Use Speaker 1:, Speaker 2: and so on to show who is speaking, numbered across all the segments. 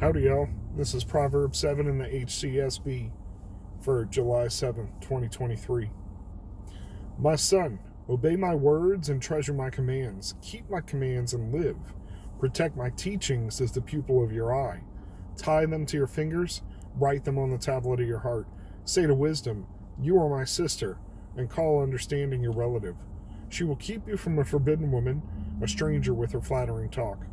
Speaker 1: Howdy, y'all. This is Proverbs 7 in the HCSB for July 7th, 2023. My son, obey my words and treasure my commands. Keep my commands and live. Protect my teachings as the pupil of your eye. Tie them to your fingers, write them on the tablet of your heart. Say to wisdom, you are my sister, and call understanding your relative. She will keep you from a forbidden woman, a stranger with her flattering talk.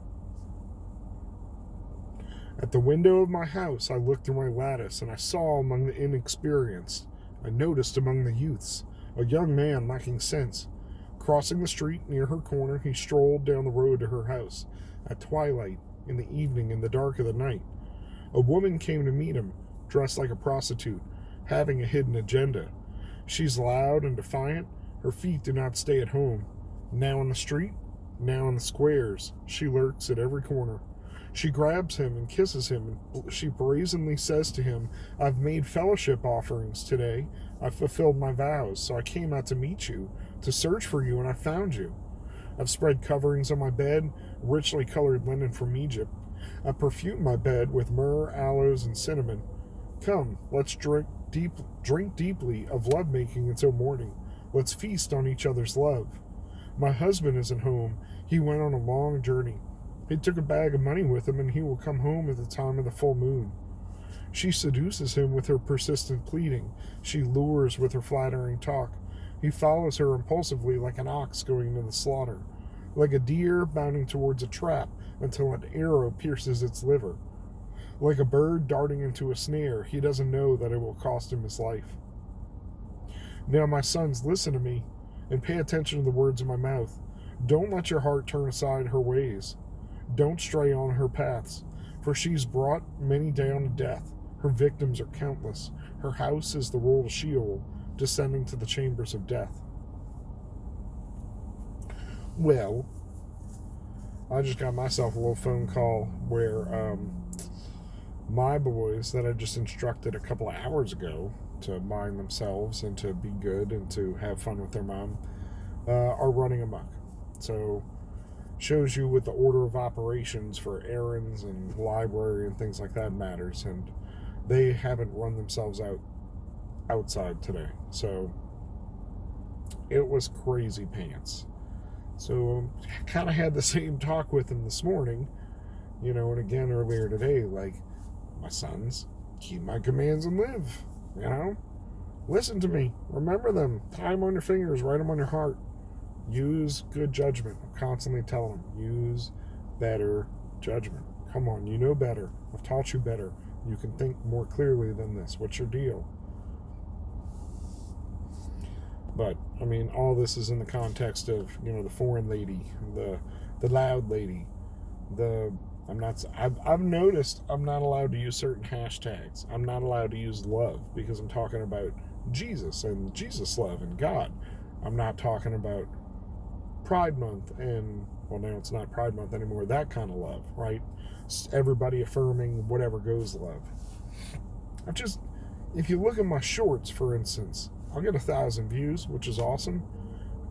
Speaker 1: At the window of my house I looked through my lattice, and I saw among the inexperienced, I noticed among the youths, a young man lacking sense. Crossing the street near her corner, he strolled down the road to her house. At twilight, in the evening, in the dark of the night, a woman came to meet him, dressed like a prostitute, having a hidden agenda. She's loud and defiant. Her feet do not stay at home. Now in the street, now in the squares, she lurks at every corner. She grabs him and kisses him, and she brazenly says to him, I've made fellowship offerings today. I've fulfilled my vows, so I came out to meet you, to search for you, and I found you. I've spread coverings on my bed, richly colored linen from Egypt. I've perfumed my bed with myrrh, aloes, and cinnamon. Come, let's drink deeply of lovemaking until morning. Let's feast on each other's love. My husband isn't home. He went on a long journey. He took a bag of money with him, and he will come home at the time of the full moon. She seduces him with her persistent pleading. She lures with her flattering talk. He follows her impulsively like an ox going to the slaughter, like a deer bounding towards a trap until an arrow pierces its liver. Like a bird darting into a snare, he doesn't know that it will cost him his life. Now, my sons, listen to me and pay attention to the words of my mouth. Don't let your heart turn aside her ways. Don't stray on her paths, for she's brought many down to death. Her victims are countless. Her house is the road to Sheol, descending to the chambers of death. Well, I just got myself a little phone call where my boys that I just instructed a couple of hours ago to mind themselves and to be good and to have fun with their mom are running amok. So shows you what the order of operations for errands and library and things like that matters, and they haven't run themselves outside today. So it was crazy pants. So I kind of had the same talk with them this morning, and again earlier today, like, my sons, keep my commands and live, listen to me, remember them, tie them on your fingers, write them on your heart. Use good judgment. I'm constantly telling them, use better judgment. Come on, you know better. I've taught you better. You can think more clearly than this. What's your deal? But, all this is in the context of, the foreign lady, the loud lady, I've noticed I'm not allowed to use certain hashtags. I'm not allowed to use love because I'm talking about Jesus and Jesus love and God. I'm not talking about Pride Month and, well, now it's not Pride Month anymore, that kind of love, right? Everybody affirming whatever goes love. If you look at my shorts, for instance, I'll get 1,000 views, which is awesome,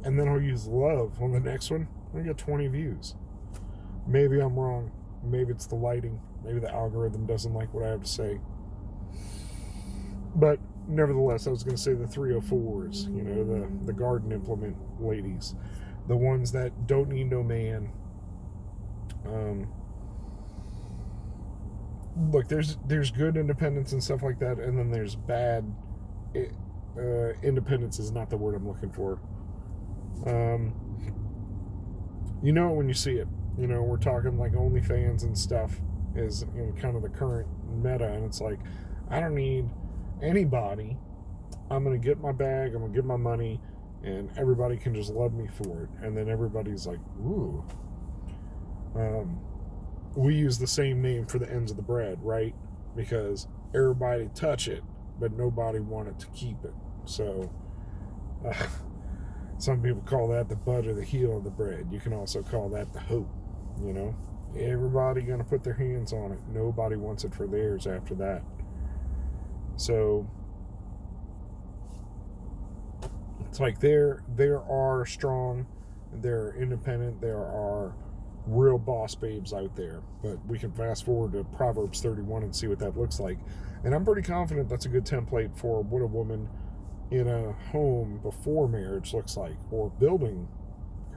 Speaker 1: and then I'll use love on the next one, I get 20 views. Maybe I'm wrong. Maybe it's the lighting. Maybe the algorithm doesn't like what I have to say. But nevertheless, I was going to say the 304s, the garden implement ladies, the ones that don't need no man. Look, there's good independence and stuff like that, and then there's bad. Independence is not the word I'm looking for. You know it when you see it. We're talking like OnlyFans and stuff is kind of the current meta, and it's like, I don't need anybody. I'm going to get my bag, I'm going to get my money, and everybody can just love me for it. And then everybody's like, ooh. We use the same name for the ends of the bread, right? Because everybody touch it, but nobody wanted to keep it. So some people call that the butt or the heel of the bread. You can also call that the hope. Everybody going to put their hands on it. Nobody wants it for theirs after that. So it's like there are strong, there are independent, there are real boss babes out there. But we can fast forward to Proverbs 31 and see what that looks like. And I'm pretty confident that's a good template for what a woman in a home before marriage looks like, or building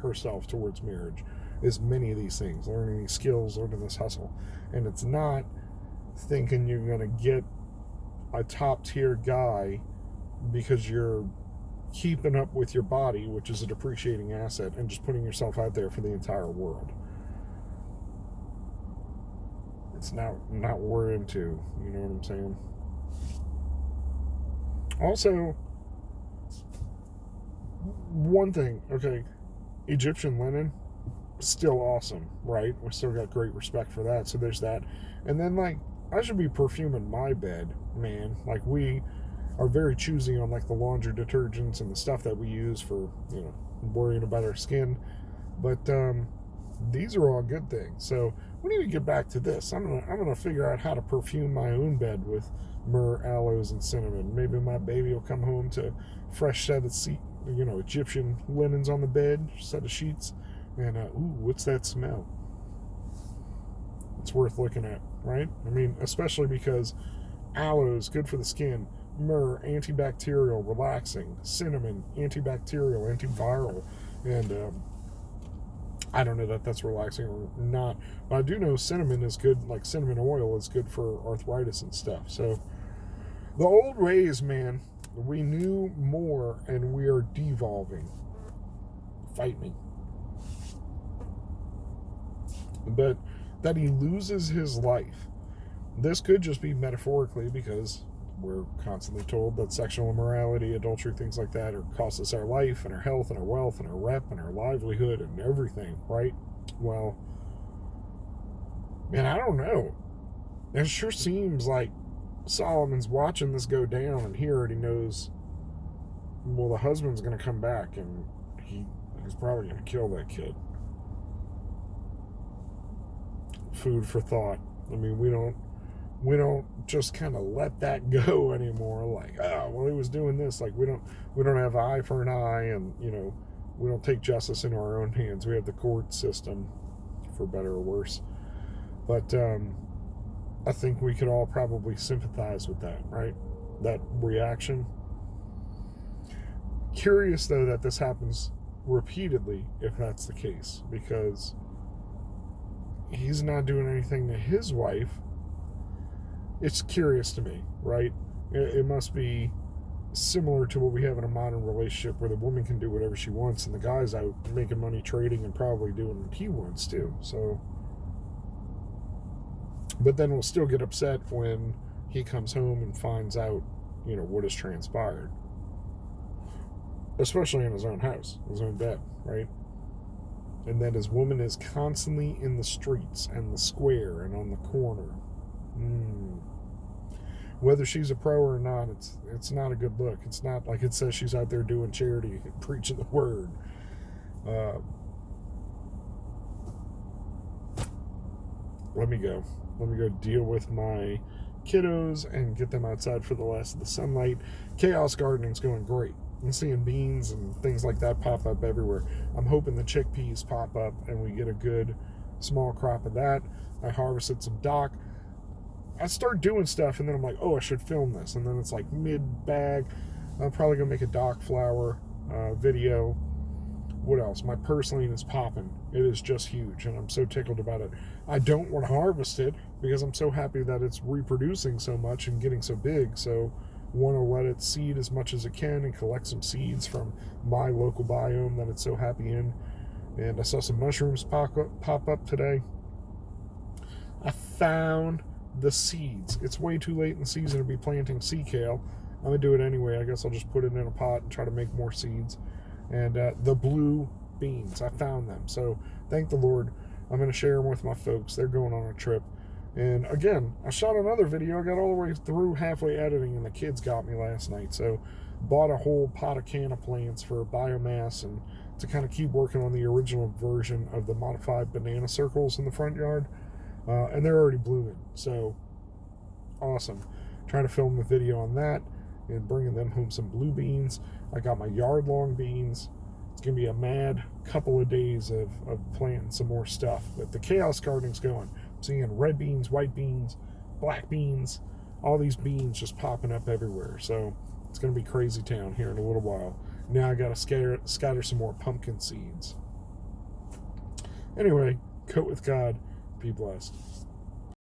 Speaker 1: herself towards marriage, is many of these things, learning these skills, learning this hustle. And it's not thinking you're going to get a top tier guy because you're keeping up with your body, which is a depreciating asset, and just putting yourself out there for the entire world. It's not what we're into, you know what I'm saying? Also, one thing, okay, Egyptian linen, still awesome, right? We still got great respect for that, so there's that. And then, like, I should be perfuming my bed, man. Like, we are very choosy on, like, the laundry detergents and the stuff that we use for, you know, worrying about our skin. But these are all good things. So we need to get back to this. I'm gonna figure out how to perfume my own bed with myrrh, aloes, and cinnamon. Maybe my baby will come home to a fresh set of Egyptian linens on the bed, set of sheets, and ooh, what's that smell? It's worth looking at, right? I mean, especially because aloes, good for the skin. Myrrh, antibacterial, relaxing. Cinnamon, antibacterial, antiviral. And I don't know that that's relaxing or not, but I do know cinnamon is good, like cinnamon oil is good for arthritis and stuff. So the old ways, man, we knew more and we are devolving. Fight me. But that he loses his life, this could just be metaphorically, because we're constantly told that sexual immorality, adultery, things like that cost us our life and our health and our wealth and our rep and our livelihood and everything, right? Well, man, I don't know. It sure seems like Solomon's watching this go down, and he already knows, well, the husband's going to come back and he's probably going to kill that kid. Food for thought. I mean, we don't just kind of let that go anymore. Like, oh, well, he was doing this. Like, we don't have eye for an eye, and, you know, we don't take justice into our own hands. We have the court system, for better or worse. But I think we could all probably sympathize with that, right? That reaction. Curious, though, that this happens repeatedly, if that's the case, because he's not doing anything to his wife. It's curious to me, right? It must be similar to what we have in a modern relationship, where the woman can do whatever she wants and the guy's out making money trading and probably doing what he wants too. So, but then we'll still get upset when he comes home and finds out, you know, what has transpired, especially in his own house, his own bed, right? And that his woman is constantly in the streets and the square and on the corner. Whether she's a pro or not, it's not a good look. It's not like it says she's out there doing charity, preaching the word. Let me go deal with my kiddos and get them outside for the last of the sunlight. Chaos gardening's going great. I'm seeing beans and things like that pop up everywhere. I'm hoping the chickpeas pop up and we get a good small crop of that. I harvested some dock. I start doing stuff and then I'm like, oh, I should film this. And then it's like mid-bag. I'm probably going to make a dock flower video. What else? My purslane is popping. It is just huge, and I'm so tickled about it. I don't want to harvest it because I'm so happy that it's reproducing so much and getting so big. So want to let it seed as much as it can and collect some seeds from my local biome that it's so happy in. And I saw some mushrooms pop up today. I found the seeds. It's way too late in the season to be planting sea kale. I'm going to do it anyway. I guess I'll just put it in a pot and try to make more seeds. And the blue beans, I found them. So thank the Lord. I'm going to share them with my folks. They're going on a trip. And again, I shot another video. I got all the way through halfway editing and the kids got me last night. So bought a whole pot of canna plants for biomass and to kind of keep working on the original version of the modified banana circles in the front yard. And they're already blooming. So awesome. Trying to film the video on that and bringing them home some blue beans. I got my yard-long beans. It's going to be a mad couple of days of planting some more stuff. But the chaos gardening's going. I'm seeing red beans, white beans, black beans, all these beans just popping up everywhere. So it's going to be crazy town here in a little while. Now I got to scatter some more pumpkin seeds. Anyway, coat with God. Be blessed.